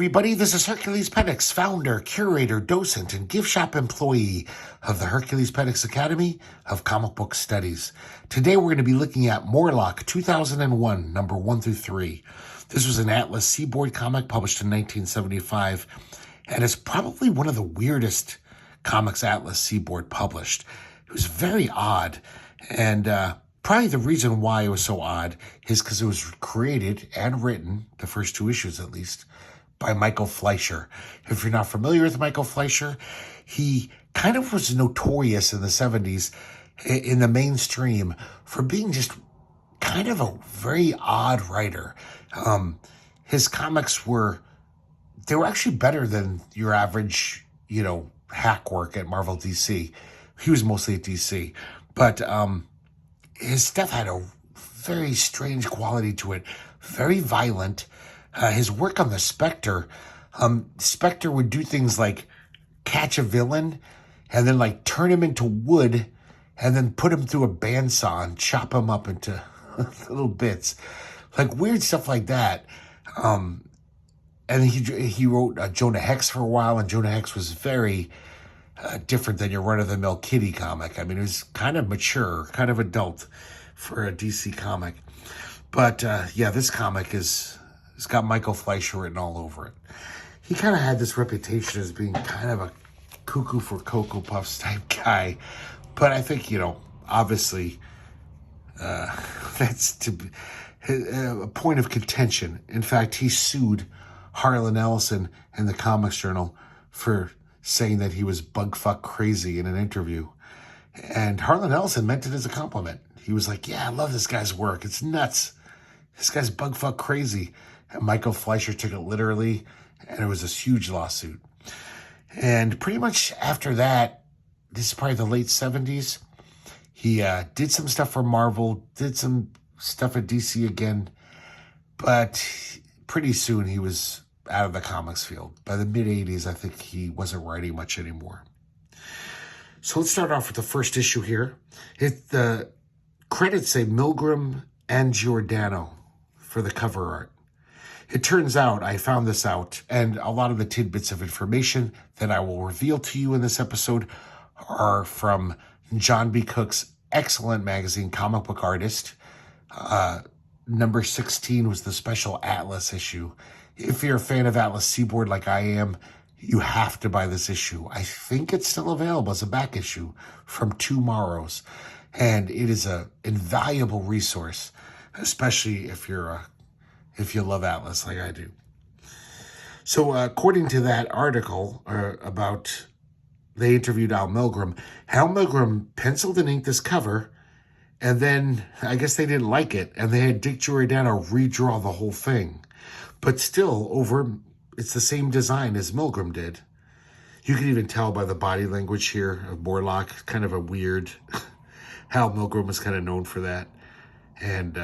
everybody. This is herculespetix, founder, curator, docent, and gift shop employee of the herculespetix Academy of Comic Book Studies. Today we're going to be looking at Morlock 2001, number 1 through 3. This was an Atlas Seaboard comic published in 1975, and it's probably one of the weirdest comics Atlas Seaboard published. It was very odd, and probably the reason why it was so odd is because it was created and written, the first 2 issues at least, by Michael Fleischer. If you're not familiar with Michael Fleischer, he kind of was notorious in the 70s in the mainstream for being just kind of a very odd writer. His comics were actually better than your average, hack work at Marvel DC. He was mostly at DC, but his stuff had a very strange quality to it, very violent. His work on the Spectre, Spectre would do things like catch a villain and then turn him into wood and then put him through a bandsaw and chop him up into little bits, weird stuff like that. And he wrote Jonah Hex for a while, and Jonah Hex was very different than your run-of-the-mill kiddie comic. I mean, it was kind of mature, kind of adult for a DC comic. But this comic it's got Michael Fleischer written all over it. He kind of had this reputation as being kind of a cuckoo for Cocoa Puffs type guy. But I think, obviously, that's a point of contention. In fact, he sued Harlan Ellison in the Comics Journal for saying that he was bugfuck crazy in an interview. And Harlan Ellison meant it as a compliment. He was like, yeah, I love this guy's work. It's nuts. This guy's bugfuck crazy. And Michael Fleischer took it literally, and it was this huge lawsuit. And pretty much after that, this is probably the late 70s, he did some stuff for Marvel, did some stuff at DC again, but pretty soon he was out of the comics field. By the mid-80s, I think he wasn't writing much anymore. So let's start off with the first issue here. The credits say Milgram and Giordano for the cover art. It turns out, I found this out, and a lot of the tidbits of information that I will reveal to you in this episode are from John B. Cook's excellent magazine, Comic Book Artist. Number 16 was the special Atlas issue. If you're a fan of Atlas Seaboard like I am, you have to buy this issue. I think it's still available as a back issue from Tomorrow's, and it is an invaluable resource, especially if you love Atlas like I do. So according to that article they interviewed Al Milgrom. Al Milgrom penciled and inked this cover, and then I guess they didn't like it, and they had Dick Giordano redraw the whole thing. But still, it's the same design as Milgrom did. You can even tell by the body language here of Morlock, kind of a weird. Al Milgrom was kind of known for that. And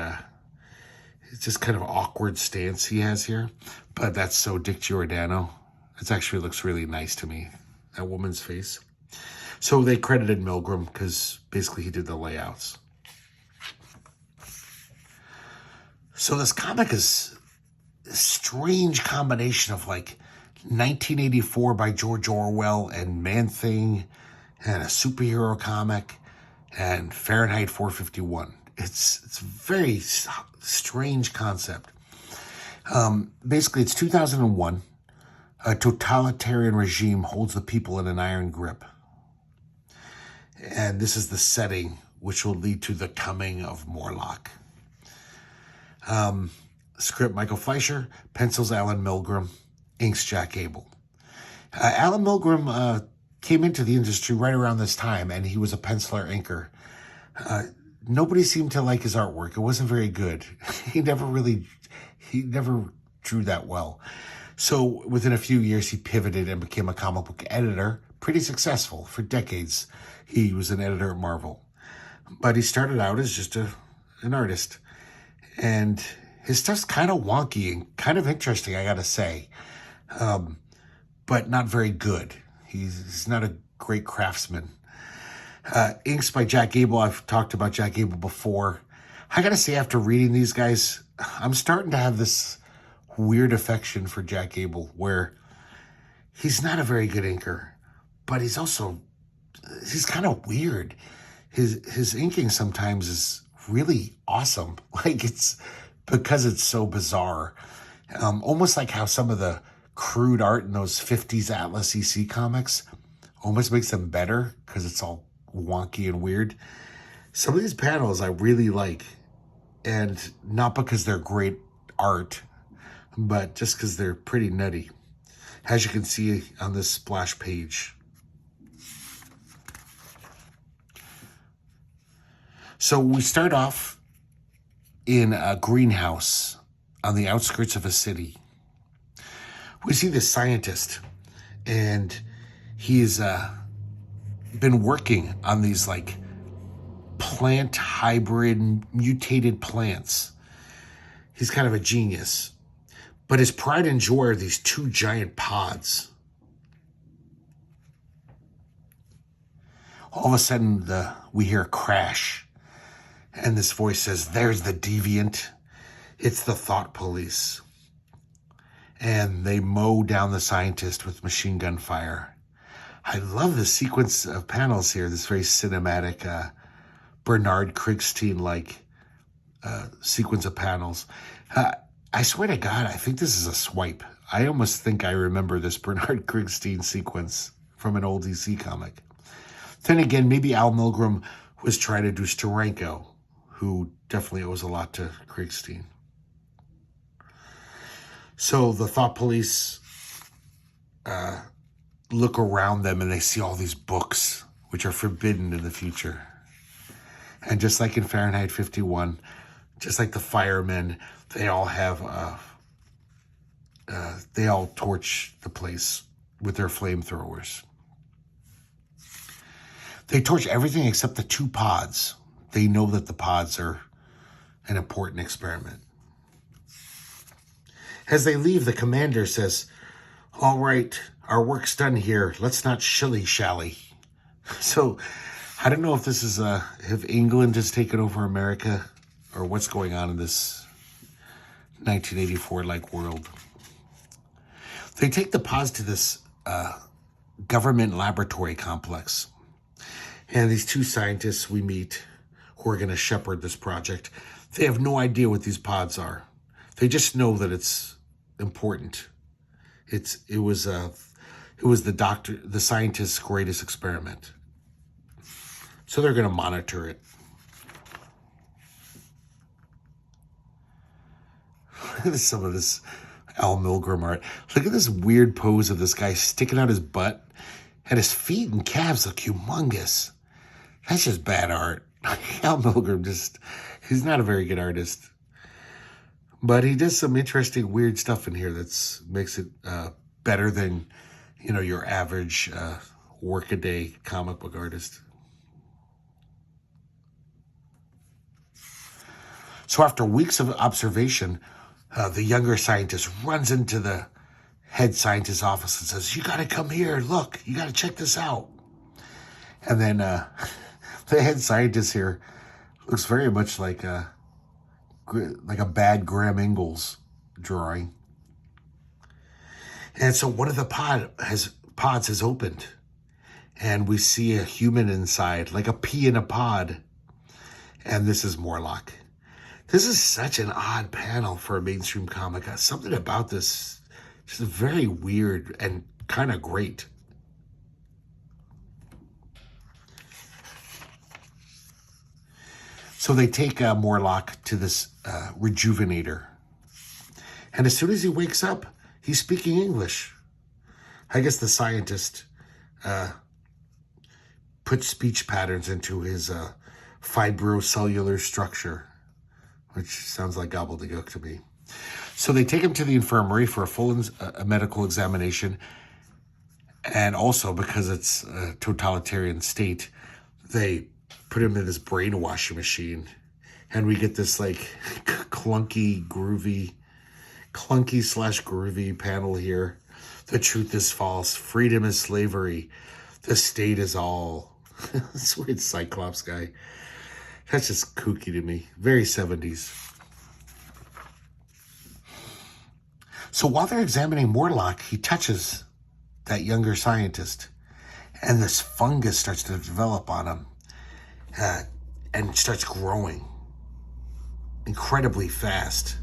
it's just kind of awkward stance he has here. But that's so Dick Giordano. It actually looks really nice to me, that woman's face. So they credited Milgrom because basically he did the layouts. So this comic is a strange combination of 1984 by George Orwell and Man-Thing and a superhero comic and Fahrenheit 451. It's a very strange concept. Basically, it's 2001. A totalitarian regime holds the people in an iron grip. And this is the setting which will lead to the coming of Morlock. Script Michael Fleischer, pencils Alan Milgrom, inks Jack Abel. Alan Milgrom came into the industry right around this time, and he was a penciler inker. Nobody seemed to like his artwork. It wasn't very good. He never drew that well. So within a few years, he pivoted and became a comic book editor, pretty successful for decades. He was an editor at Marvel. But he started out as just an artist. And his stuff's kind of wonky and kind of interesting, I gotta say. But not very good. He's not a great craftsman. Inks by Jack Abel. I've talked about Jack Abel before. I gotta say, after reading these guys, I'm starting to have this weird affection for Jack Gable, where he's not a very good inker, but he's kind of weird. His inking sometimes is really awesome. Like, it's because it's so bizarre. Almost like how some of the crude art in those 50s Atlas EC comics almost makes them better because it's all wonky and weird. Some of these panels I really like, and not because they're great art, but just because they're pretty nutty, as you can see on this splash page. So we start off in a greenhouse on the outskirts of a city. We see this scientist, and he's been working on these like plant hybrid mutated plants. He's kind of a genius, but his pride and joy are these two giant pods. All of a sudden, we hear a crash, and this voice says, "There's the deviant. It's the thought police." And they mow down the scientist with machine gun fire. I love the sequence of panels here, this very cinematic Bernard Krigstein-like sequence of panels. I swear to God, I think this is a swipe. I almost think I remember this Bernard Krigstein sequence from an old DC comic. Then again, maybe Al Milgrom was trying to do Steranko, who definitely owes a lot to Krigstein. So the thought police look around them and they see all these books, which are forbidden in the future. And just like in Fahrenheit 51, just like the firemen, they all have, they all torch the place with their flamethrowers. They torch everything except the two pods. They know that the pods are an important experiment. As they leave, the commander says, "All right, our work's done here. Let's not shilly-shally." So I don't know if this is if England has taken over America or what's going on in this 1984-like world. They take the pods to this government laboratory complex. And these two scientists we meet who are going to shepherd this project, they have no idea what these pods are. They just know that it's important. It was the scientist's greatest experiment. So they're going to monitor it. Look at some of this Al Milgrom art. Look at this weird pose of this guy sticking out his butt, and his feet and calves look humongous. That's just bad art. Al Milgrom he's not a very good artist. But he does some interesting, weird stuff in here that makes it better than, your average workaday comic book artist. So after weeks of observation, the younger scientist runs into the head scientist's office and says, "You got to come here. Look, you got to check this out." And then the head scientist here looks very much like a bad Graham Ingalls drawing. And so one of the pods has opened, and we see a human inside, like a pea in a pod. And this is Morlock. This is such an odd panel for a mainstream comic. Something about this just very weird and kind of great. So they take Morlock to this rejuvenator. And as soon as he wakes up, he's speaking English. I guess the scientist put speech patterns into his fibrocellular structure, which sounds like gobbledygook to me. So they take him to the infirmary for a full medical examination. And also, because it's a totalitarian state, they put him in this brainwashing machine. And we get this like clunky slash groovy panel here. The truth is false. Freedom is slavery. The state is all. This weird Cyclops guy. That's just kooky to me. Very 70s. So while they're examining Morlock, he touches that younger scientist, and this fungus starts to develop on him and starts growing incredibly fast.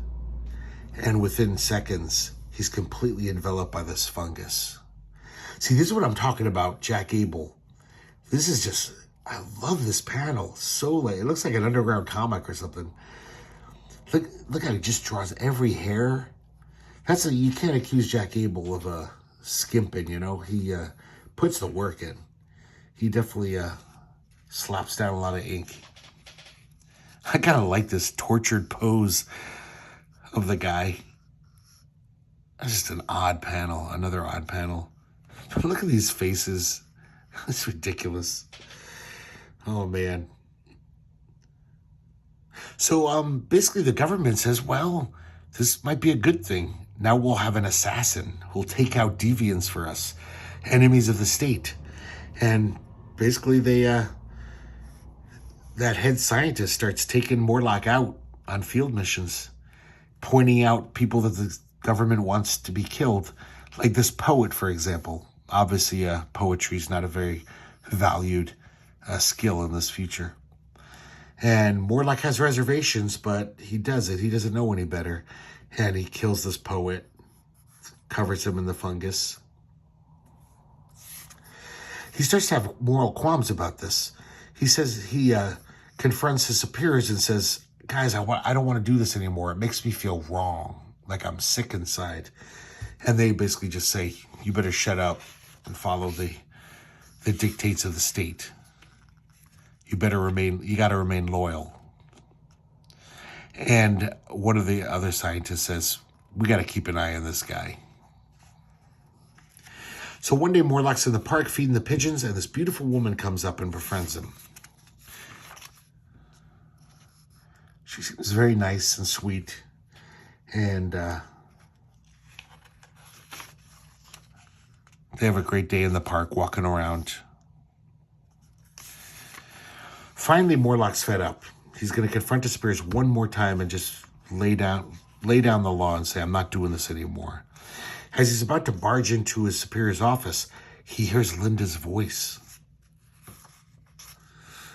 And within seconds, he's completely enveloped by this fungus. See, this is what I'm talking about, Jack Abel. This is just, I love this panel. So like, it looks like an underground comic or something. Look how he just draws every hair. You can't accuse Jack Abel of skimping, you know. He puts the work in. He definitely slaps down a lot of ink. I kind of like this tortured pose of the guy. That's just an odd panel, another odd panel. But look at these faces. It's ridiculous. Oh, man. So basically the government says, well, this might be a good thing. Now we'll have an assassin who'll take out deviants for us, enemies of the state. And basically that head scientist starts taking Morlock out on field missions, pointing out people that the government wants to be killed. Like this poet, for example. Obviously, poetry is not a very valued skill in this future. And Morlock has reservations, but he does it. He doesn't know any better. And he kills this poet, covers him in the fungus. He starts to have moral qualms about this. He says he confronts his superiors and says, guys, I don't want to do this anymore. It makes me feel wrong, like I'm sick inside. And they basically just say, you better shut up and follow the dictates of the state. You got to remain loyal. And one of the other scientists says, we got to keep an eye on this guy. So one day Morlock's in the park feeding the pigeons, and this beautiful woman comes up and befriends him. She seems very nice and sweet. And they have a great day in the park walking around. Finally, Morlock's fed up. He's going to confront his superiors one more time and just lay down the law and say, I'm not doing this anymore. As he's about to barge into his superior's office, he hears Linda's voice.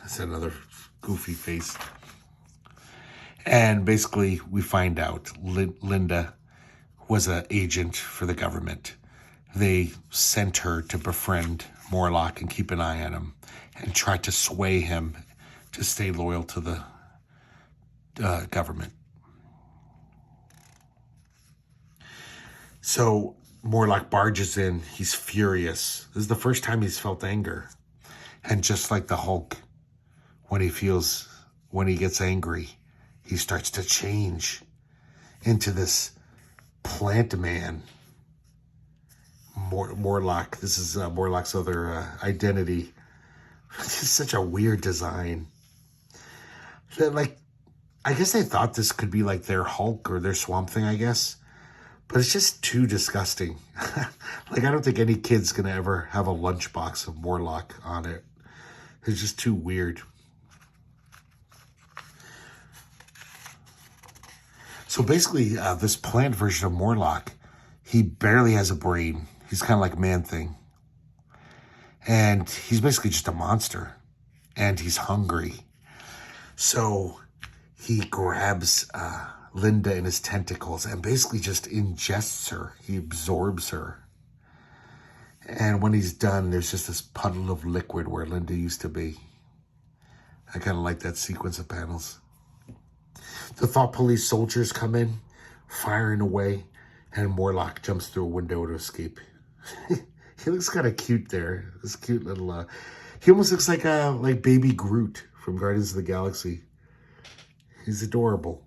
That's another goofy face. And basically, we find out Linda was an agent for the government. They sent her to befriend Morlock and keep an eye on him and try to sway him to stay loyal to the government. So Morlock barges in. He's furious. This is the first time he's felt anger. And just like the Hulk, when he gets angry, he starts to change into this plant man. Morlock. This is Morlock's other identity. It's such a weird design. Like, I guess they thought this could be like their Hulk or their Swamp Thing, I guess. But it's just too disgusting. Like, I don't think any kid's going to ever have a lunchbox of Morlock on it. It's just too weird. So basically, this plant version of Morlock, he barely has a brain. He's kind of like Man-Thing. And he's basically just a monster. And he's hungry. So he grabs Linda in his tentacles and basically just ingests her. He absorbs her. And when he's done, there's just this puddle of liquid where Linda used to be. I kind of like that sequence of panels. The Thought Police soldiers come in, firing away, and Morlock jumps through a window to escape. He looks kind of cute there. This cute little... he almost looks like baby Groot from Guardians of the Galaxy. He's adorable.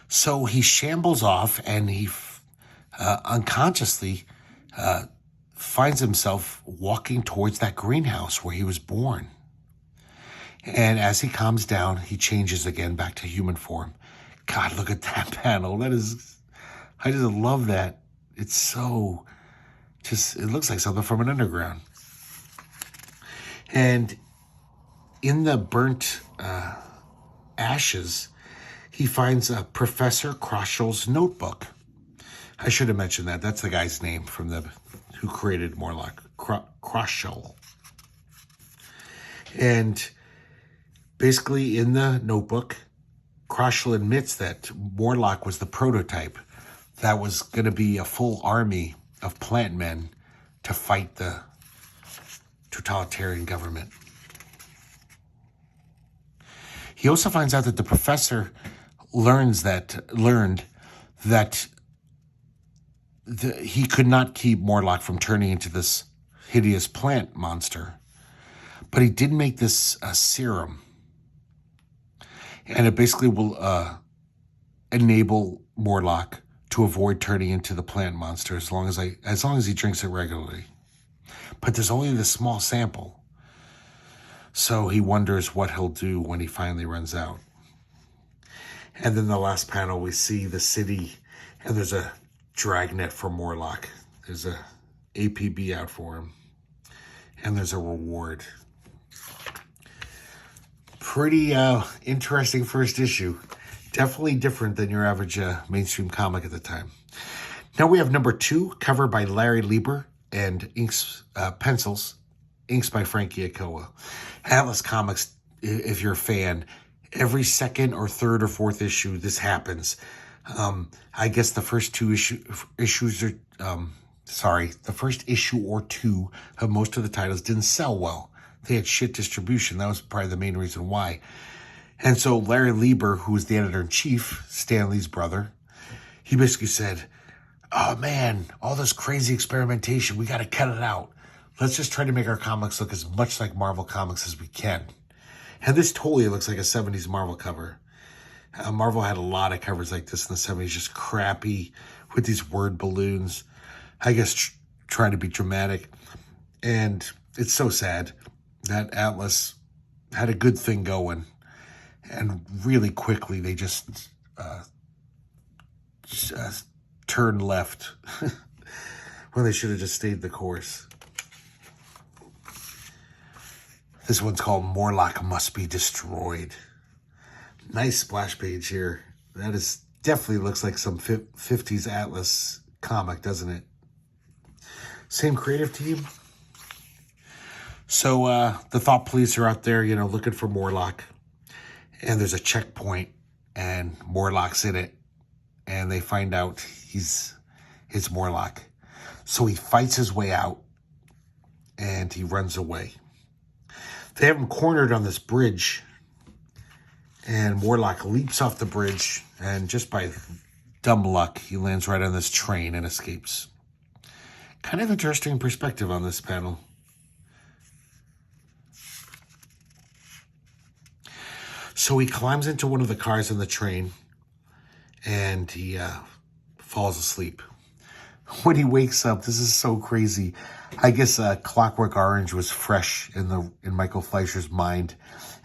So he shambles off, and he unconsciously finds himself walking towards that greenhouse where he was born. And as he calms down, he changes again back to human form. God, look at that panel. I just love that. It's so, it looks like something from an underground. And in the burnt ashes, he finds a Professor Kroschel's notebook. I should have mentioned that. That's the guy's name who created Morlock, Kroschel. And basically in the notebook, Kroschel admits that Morlock was the prototype that was going to be a full army of plant men to fight the totalitarian government. He also finds out that the professor learned that he could not keep Morlock from turning into this hideous plant monster, but he did make this serum, and it basically will enable Morlock to avoid turning into the plant monster as long as he drinks it regularly. But there's only this small sample. So he wonders what he'll do when he finally runs out. And then the last panel, we see the city, and there's a dragnet for Morlock. There's a APB out for him. And there's a reward. Pretty interesting first issue. Definitely different than your average mainstream comic at the time. Now we have number 2, cover by Larry Lieber, and pencils, inks by Frank Giacomo. Atlas Comics, if you're a fan, every second or third or fourth issue, this happens. I guess the first the first issue or two of most of the titles didn't sell well. They had shit distribution. That was probably the main reason why. And so Larry Lieber, who was the editor-in-chief, Stan Lee's brother, he basically said, "Oh man, all this crazy experimentation, we got to cut it out. Let's just try to make our comics look as much like Marvel Comics as we can." And this totally looks like a 70s Marvel cover. Marvel had a lot of covers like this in the 70s, just crappy with these word balloons. I guess trying to be dramatic. And it's so sad that Atlas had a good thing going. And really quickly, they just turned left when they should have just stayed the course. This one's called Morlock Must Be Destroyed. Nice splash page here. That is definitely looks like some 50s Atlas comic, doesn't it? Same creative team. So the Thought Police are out there, looking for Morlock. And there's a checkpoint, and Morlock's in it. And they find out it's Morlock. So he fights his way out, and he runs away. They have him cornered on this bridge, and Morlock leaps off the bridge, and just by dumb luck, he lands right on this train and escapes. Kind of interesting perspective on this panel. So he climbs into one of the cars on the train, and he falls asleep. When he wakes up, this is so crazy. I guess Clockwork Orange was fresh in Michael Fleischer's mind,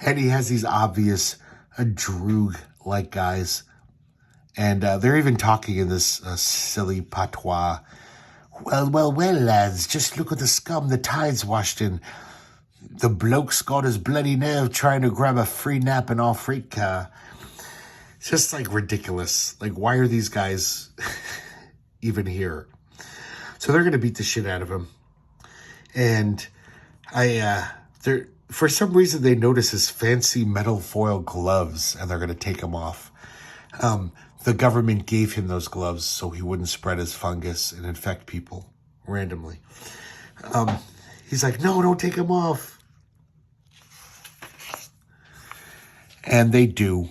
and he has these obvious Droog-like guys, and they're even talking in this silly patois. Well, lads, just look at the scum the tide's washed in. The bloke's got his bloody nerve trying to grab a free nap in our freight car. It's just like ridiculous. Like, why are these guys even here? So they're going to beat the shit out of him. And for some reason, they notice his fancy metal foil gloves, and they're going to take them off. The government gave him those gloves so he wouldn't spread his fungus and infect people randomly. He's like, no, don't take them off. And they do.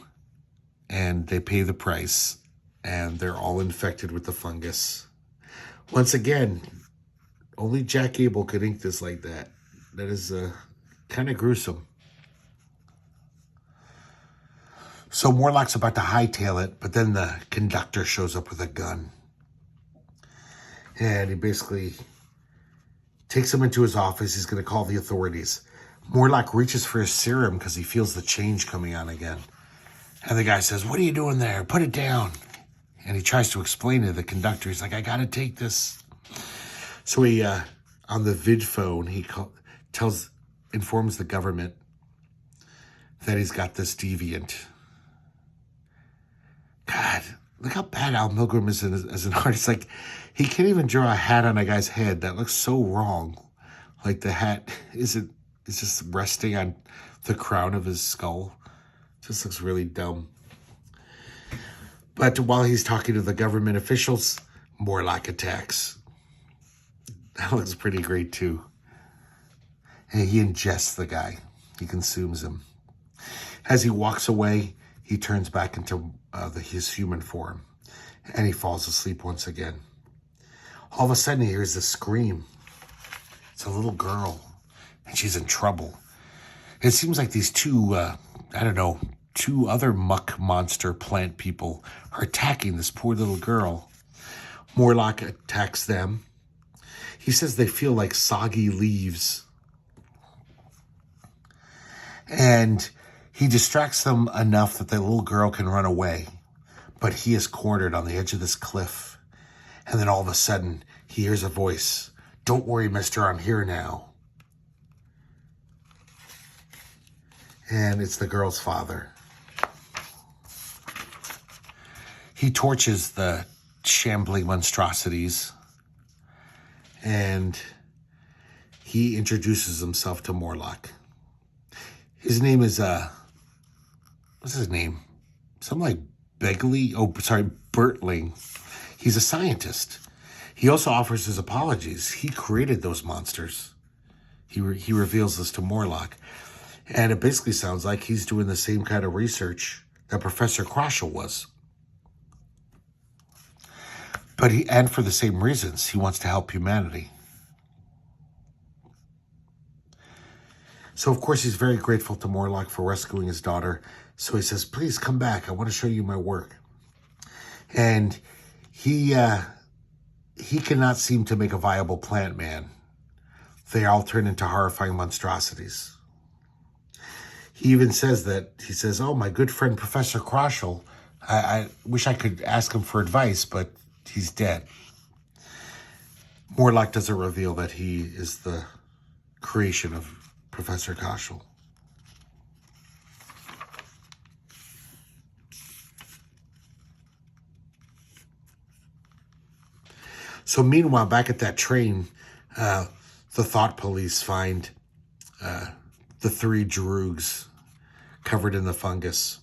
And they pay the price. And they're all infected with the fungus. Once again, only Jack Gable could ink this like that. That is kind of gruesome. So Morlock's about to hightail it, but then the conductor shows up with a gun. And he basically takes him into his office. He's going to call the authorities. Morlock reaches for his serum because he feels the change coming on again. And the guy says, "What are you doing there? Put it down." And he tries to explain to the conductor. He's like, "I got to take this." So he, on the vid phone, he informs the government that he's got this deviant. God, look how bad Al Milgrom is as an artist. Like, he can't even draw a hat on a guy's head. That looks so wrong. Like, the hat is just resting on the crown of his skull. Just looks really dumb. But while he's talking to the government officials, Morlock attacks. That looks pretty great, too. And he ingests the guy. He consumes him. As he walks away, he turns back into his human form. And he falls asleep once again. All of a sudden, he hears a scream. It's a little girl. And she's in trouble. It seems like these two other muck monster plant people are attacking this poor little girl. Morlock attacks them. He says they feel like soggy leaves. And he distracts them enough that the little girl can run away. But he is cornered on the edge of this cliff. And then all of a sudden, he hears a voice. "Don't worry, mister, I'm here now." And it's the girl's father. He torches the shambling monstrosities. And he introduces himself to Morlock. His name is, what's his name? Something like Bertling. He's a scientist. He also offers his apologies. He created those monsters. He reveals this to Morlock. And it basically sounds like he's doing the same kind of research that Professor Crashel was. And for the same reasons, he wants to help humanity. So, of course, he's very grateful to Morlock for rescuing his daughter. So he says, "Please come back. I want to show you my work." And he cannot seem to make a viable plant man. They all turn into horrifying monstrosities. He even says, "Oh, my good friend, Professor Crashel, I wish I could ask him for advice, but he's dead." Morlock doesn't reveal that he is the creation of Professor Crashel. So meanwhile, back at that train, the thought police find the three droogs covered in the fungus.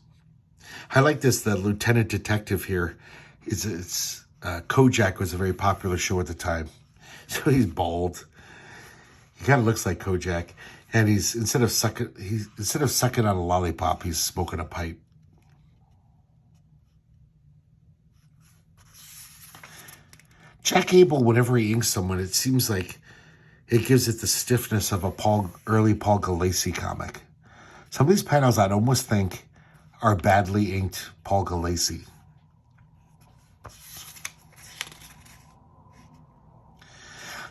I like this. The lieutenant detective here Kojak was a very popular show at the time. So he's bald. He kind of looks like Kojak. And he's instead of sucking on a lollipop, he's smoking a pipe. Jack Abel, whenever he inks someone, it seems like it gives it the stiffness of a early Paul Galassi comic. Some of these panels I'd almost think are badly inked Paul Galassi.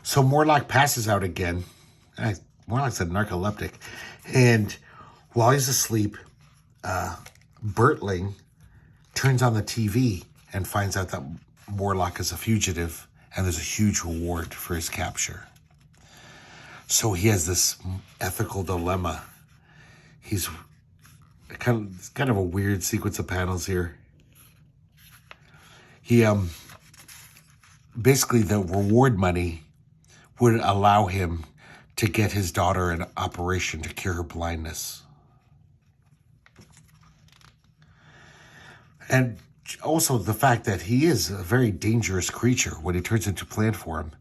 So Morlock passes out again. Morlock's a narcoleptic. And while he's asleep, Bertling turns on the TV and finds out that Morlock is a fugitive and there's a huge reward for his capture. So he has this ethical dilemma. It's kind of a weird sequence of panels here. He basically the reward money would allow him to get his daughter an operation to cure her blindness. And also the fact that he is a very dangerous creature when he turns into plant form.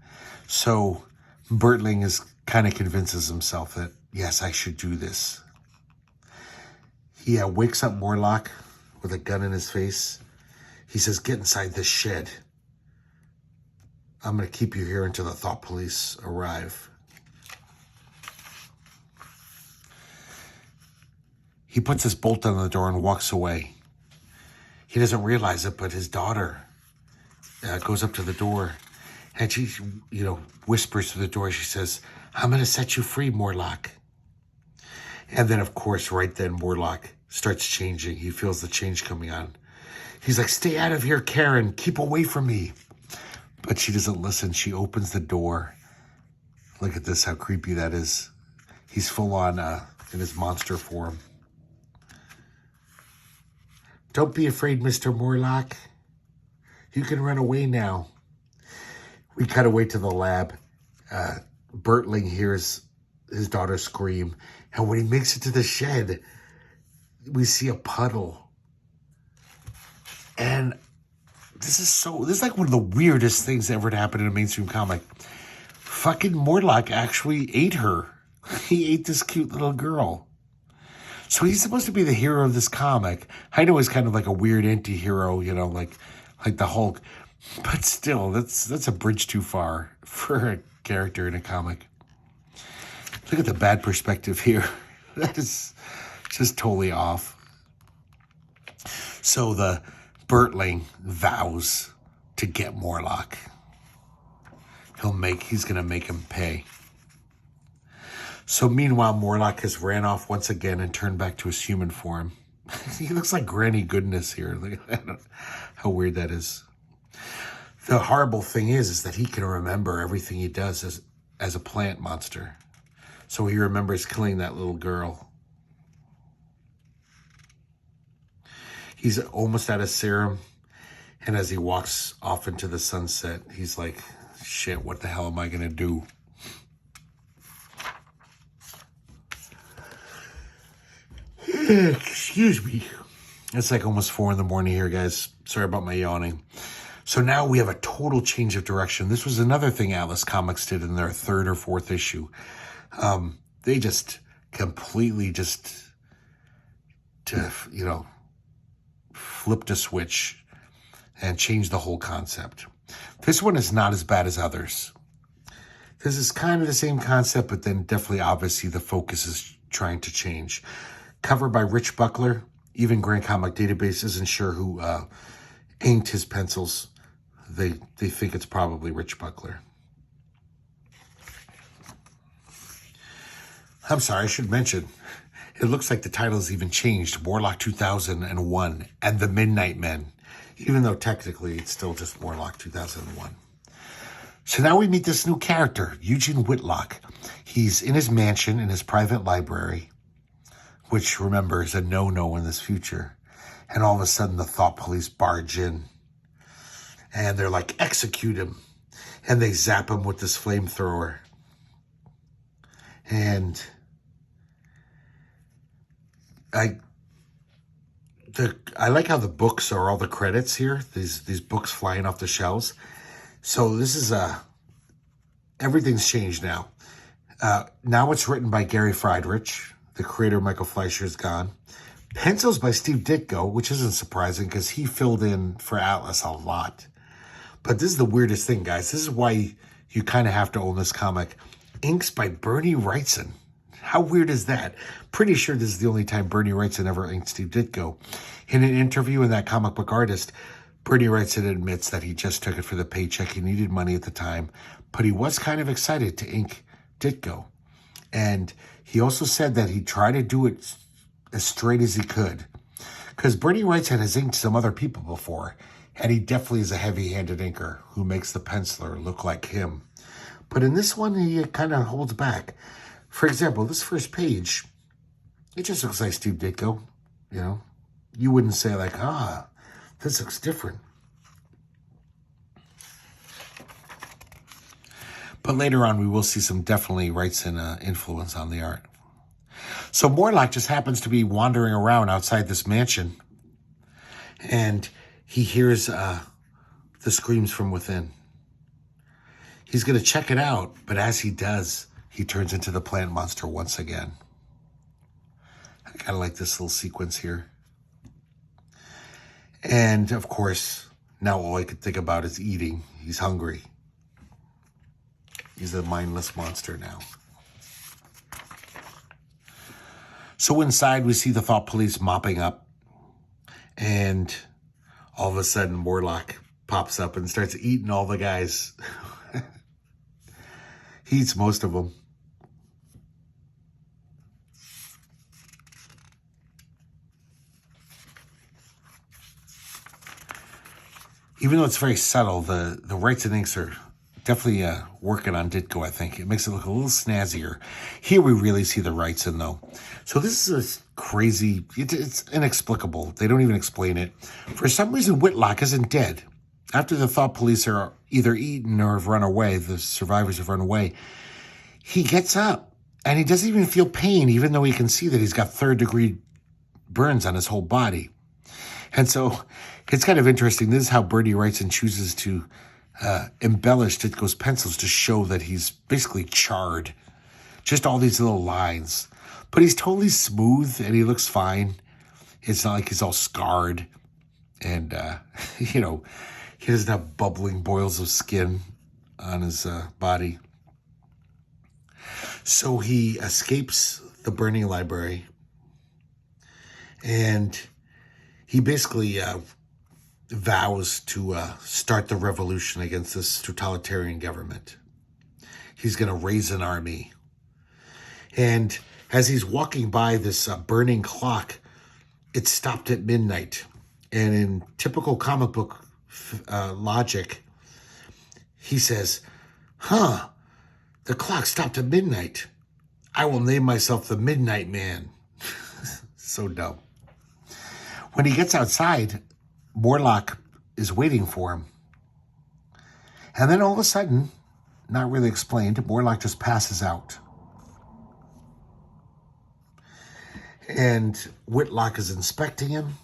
So Bertling kind of convinces himself that, yes, I should do this. He wakes up Morlock with a gun in his face. He says, "Get inside this shed. I'm going to keep you here until the thought police arrive." He puts his bolt on the door and walks away. He doesn't realize it, but his daughter goes up to the door and she, whispers through the door. She says, "I'm going to set you free, Morlock." And then, of course, right then, Morlock starts changing. He feels the change coming on. He's like, "Stay out of here, Karen. Keep away from me." But she doesn't listen. She opens the door. Look at this, how creepy that is. He's full on in his monster form. Don't be afraid, Mr. Morlock. You can run away now. We cut away to the lab. Bertling hears his daughter scream. And when he makes it to the shed, we see a puddle. And this is like one of the weirdest things ever to happen in a mainstream comic. Fucking Morlock actually ate her. He ate this cute little girl. So he's supposed to be the hero of this comic. I know he's kind of like a weird anti-hero, you know, like the Hulk. But still, that's a bridge too far for a character in a comic. Look at the bad perspective here. That is just totally off. So the Bertling vows to get Morlock. He's going to make him pay. So meanwhile, Morlock has ran off once again and turned back to his human form. He looks like Granny Goodness here. Look at that. How weird that is. The horrible thing is that he can remember everything he does as a plant monster. So he remembers killing that little girl. He's almost out of serum. And as he walks off into the sunset, he's like, shit, what the hell am I going to do? Excuse me. It's like almost 4 a.m. here, guys. Sorry about my yawning. So now we have a total change of direction. This was another thing Atlas Comics did in their 3rd or 4th issue. They just completely flipped a switch and changed the whole concept. This one is not as bad as others. This is kind of the same concept, but then definitely, obviously, the focus is trying to change. Covered by Rich Buckler. Even Grand Comic Database isn't sure who inked his pencils. They think it's probably Rich Buckler. I'm sorry, I should mention, it looks like the title has even changed. Morlock 2001 and the Midnight Men. Even though technically it's still just Morlock 2001. So now we meet this new character, Eugene Whitlock. He's in his mansion in his private library, which, remember, is a no-no in this future. And all of a sudden, the Thought Police barge in. And they're like, execute him. And they zap him with this flamethrower. And I like how the books are all the credits here. These books flying off the shelves. So this is everything's changed now. Now it's written by Gary Friedrich. The creator, Michael Fleischer, is gone. Pencils by Steve Ditko, which isn't surprising because he filled in for Atlas a lot. But this is the weirdest thing, guys. This is why you kind of have to own this comic. Inks by Bernie Wrightson. How weird is that? Pretty sure this is the only time Bernie Wrightson ever inked Steve Ditko. In an interview in that Comic Book Artist, Bernie Wrightson admits that he just took it for the paycheck. He needed money at the time, but he was kind of excited to ink Ditko. And he also said that he tried to do it as straight as he could. Because Bernie Wrightson has inked some other people before, and he definitely is a heavy-handed inker who makes the penciler look like him. But in this one, he kind of holds back. For example, this first page, it just looks like Steve Ditko, you know. You wouldn't say like, this looks different. But later on, we will see some definitely Wrightson influence on the art. So Morlock just happens to be wandering around outside this mansion. And he hears the screams from within. He's going to check it out. But as he does, he turns into the plant monster once again. I kind of like this little sequence here. And, of course, now all I could think about is eating. He's hungry. He's a mindless monster now. So inside, we see the Thought Police mopping up. And all of a sudden, Morlock pops up and starts eating all the guys. He eats most of them. Even though it's very subtle, the Wrightson inks are Definitely working on Ditko, I think. It makes it look a little snazzier. Here we really see the Wrightson, though. So this is a crazy, it's inexplicable. They don't even explain it. For some reason, Whitlock isn't dead. After the thought police are either eaten or have run away, the survivors have run away, he gets up and he doesn't even feel pain, even though he can see that he's got third-degree burns on his whole body. And so it's kind of interesting. This is how Bernie Wrightson chooses to embellish Ditko's pencils to show that he's basically charred. Just all these little lines. But he's totally smooth and he looks fine. It's not like he's all scarred. And, he doesn't have bubbling boils of skin on his body. So he escapes the burning library. And he basically vows to start the revolution against this totalitarian government. He's going to raise an army. And as he's walking by this burning clock, it stopped at midnight. And in typical comic book logic, he says, the clock stopped at midnight. I will name myself the Midnight Man. So dumb. When he gets outside, Morlock is waiting for him. And then all of a sudden, not really explained, Morlock just passes out. And Whitlock is inspecting him.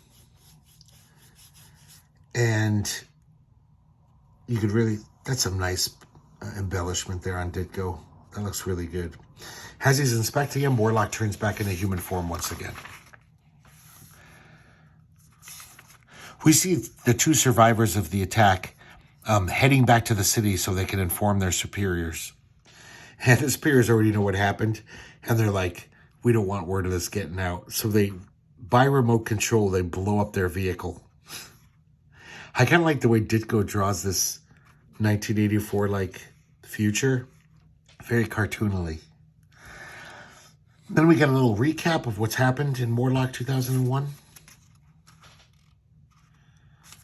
And you could really, that's some nice embellishment there on Ditko. That looks really good. As he's inspecting him, Morlock turns back into human form once again. We see the two survivors of the attack heading back to the city so they can inform their superiors. And the superiors already know what happened. And they're like, we don't want word of this getting out. So they, by remote control, they blow up their vehicle. I kind of like the way Ditko draws this 1984-like future. Very cartoonily. Then we get a little recap of what's happened in Morlock 2001.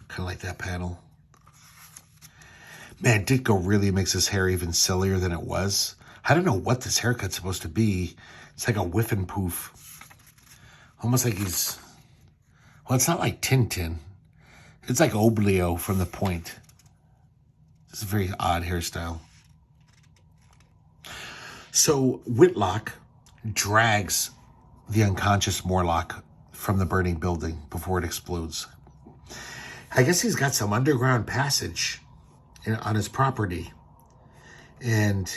Kind of like that panel. Man, Ditko really makes his hair even sillier than it was. I don't know what this haircut's supposed to be. It's like a whiff and poof. Almost like he's... Well, it's not like Tintin. It's like Oblio from The Point. It's a very odd hairstyle. So Whitlock drags the unconscious Morlock from the burning building before it explodes. I guess he's got some underground passage on his property. And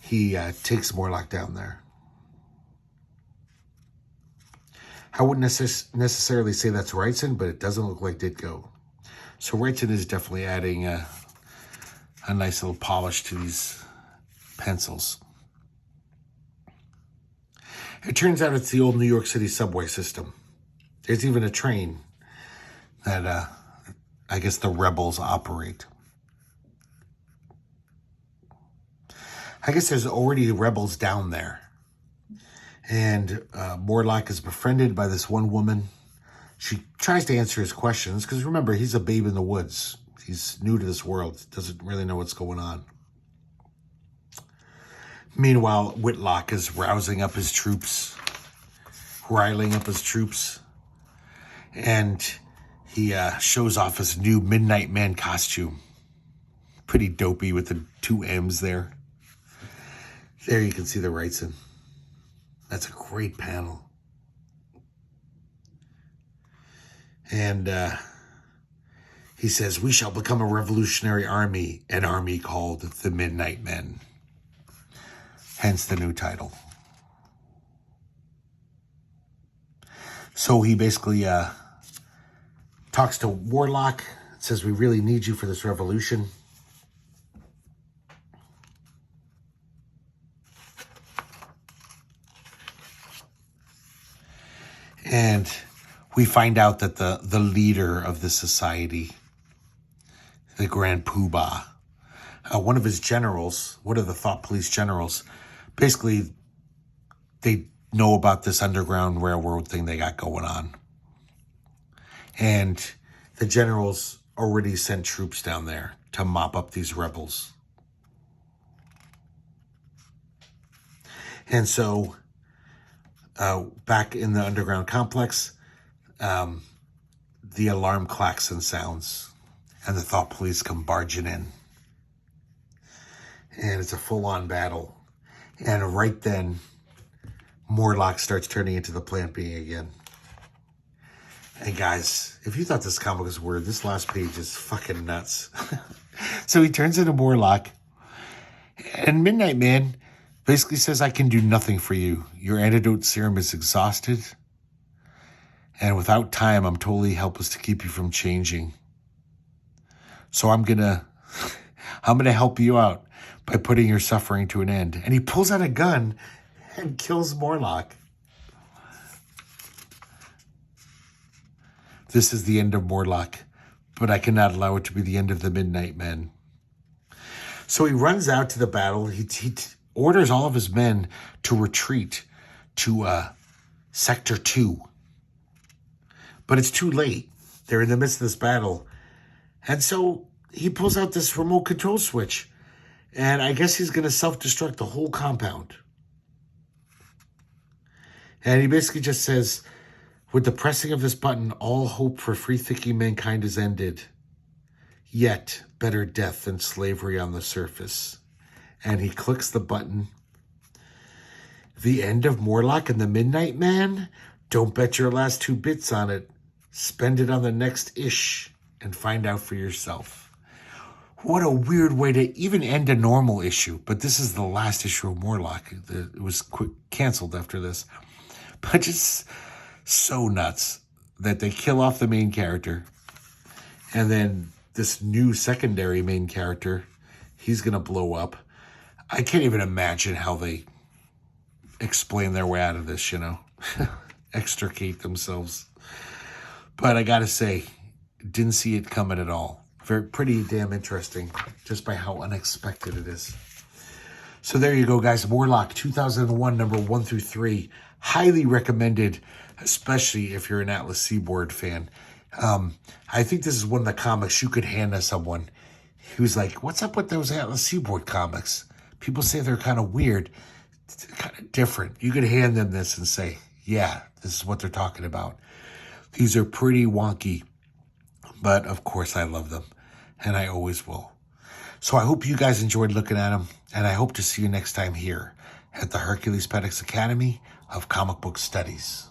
he takes Morlock down there. I wouldn't necessarily say that's Wrightson, but it doesn't look like Ditko. So Wrightson is definitely adding a nice little polish to these pencils. It turns out it's the old New York City subway system. There's even a train that I guess the rebels operate. I guess there's already rebels down there. And Morlock is befriended by this one woman. She tries to answer his questions, because remember, he's a babe in the woods. He's new to this world, doesn't really know what's going on. Meanwhile, Whitlock is rousing up his troops, riling up his troops, and he shows off his new Midnight Man costume. Pretty dopey with the two M's there. There you can see the Wrightson. That's a great panel. And he says, we shall become a revolutionary army, an army called the Midnight Men. Hence the new title. So he basically talks to Morlock, says, we really need you for this revolution. And we find out that the leader of the society, the Grand Poobah, one of his generals, one of the thought police generals, basically they know about this underground railroad thing they got going on. And the generals already sent troops down there to mop up these rebels. And so back in the underground complex, the alarm klaxon sounds and the thought police come barging in. And it's a full-on battle. And right then, Morlock starts turning into the plant being again. And guys, if you thought this comic was weird, this last page is fucking nuts. So he turns into Morlock. And Midnight Man basically says, I can do nothing for you. Your antidote serum is exhausted. And without time, I'm totally helpless to keep you from changing. So I'm gonna help you out by putting your suffering to an end. And he pulls out a gun and kills Morlock. This is the end of Morlock, but I cannot allow it to be the end of the Midnight Men. So he runs out to the battle. He orders all of his men to retreat to Sector 2. But it's too late. They're in the midst of this battle. And so he pulls out this remote control switch. And I guess he's going to self-destruct the whole compound. And he basically just says, with the pressing of this button, all hope for free-thinking mankind is ended. Yet, better death than slavery on the surface. And he clicks the button. The end of Morlock and the Midnight Man? Don't bet your last 2 bits on it. Spend it on the next ish and find out for yourself. What a weird way to even end a normal issue. But this is the last issue of Morlock. It was canceled after this. But just so nuts that they kill off the main character. And then this new secondary main character, he's going to blow up. I can't even imagine how they explain their way out of this, extricate themselves. But I got to say, didn't see it coming at all. Pretty damn interesting, just by how unexpected it is. So there you go, guys. Morlock 2001, number 1 through 3. Highly recommended, especially if you're an Atlas Seaboard fan. I think this is one of the comics you could hand to someone who's like, what's up with those Atlas Seaboard comics? People say they're kind of weird, kind of different. You could hand them this and say, yeah, this is what they're talking about. These are pretty wonky, but of course I love them, and I always will. So I hope you guys enjoyed looking at them, and I hope to see you next time here at the Herculespetix Academy of Comic Book Studies.